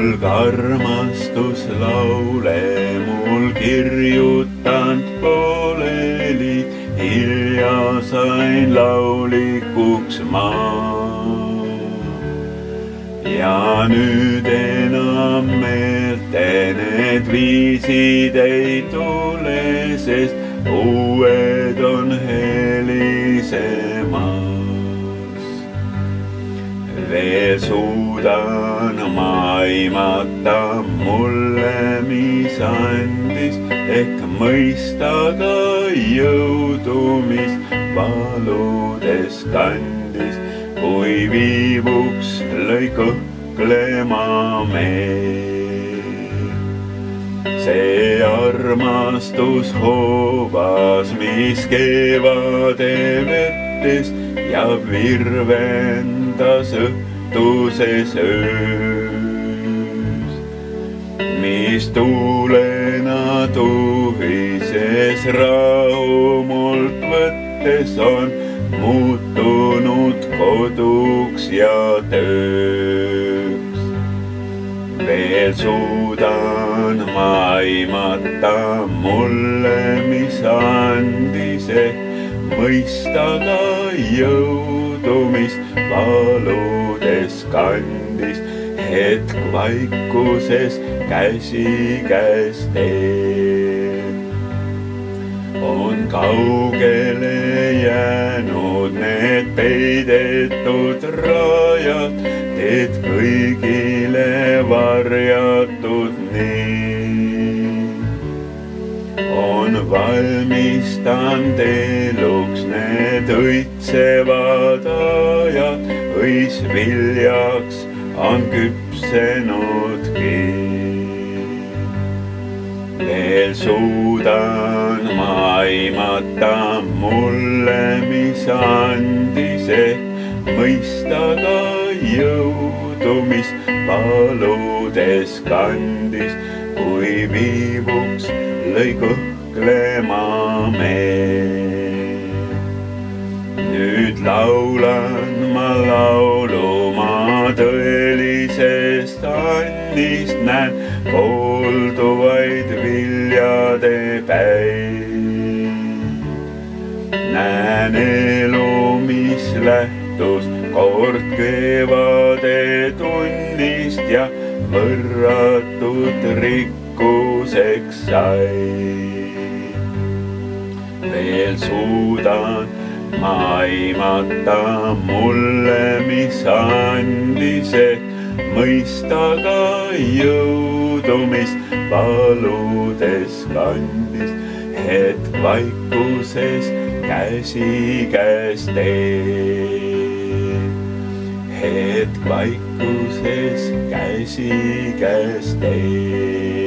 alg armastuslaule mul kirjutanud pooleli, hilja sain laulikuks ma. Ja nüüd enam meelde need viisid ei tule, sest uued on helisemas. Veel suudan ma aimata mulle, mis andis, ehk mõista ka jõudu, mis valudes kandis, kui viivuks lõi kõhklema meil. See armastus hoovas, mis kevade vetes ja virvendas õhtuses öös, mis tuulena tuhises rahu mult võttes on muutunud koduks ja tööks. Veel suudan ma aimata mulle, mis andis, ehk mõista ka jõudu, mis valudes kandis, hetk vaikuses käsikäes teeb. On kaugele jäänud need peidetud rajad, teed kõigile varjatud nii. On valmistanud eluks need õitsevad ajad, õis viljaks on küpsenudki. Veel suudan ma aimata mulle, mis andis, ehk mõista ka jõudu, mis valudes kandis, kui viivuks lõi kõhklema meil. Nüüd laulan ma lauluma tõelisest annist, näen koolduvaid viljade päid. Näen elu, mis lähtus kord kevade tunnist ja võrratud rikkuseks sai. Veel suudan ma aimata mulle, mis andis, ehk mõista ka jõudu, mis valudes kandis, hetk vaikuses käsikäes teeb. Hetk vaikuses käsikäes teeb.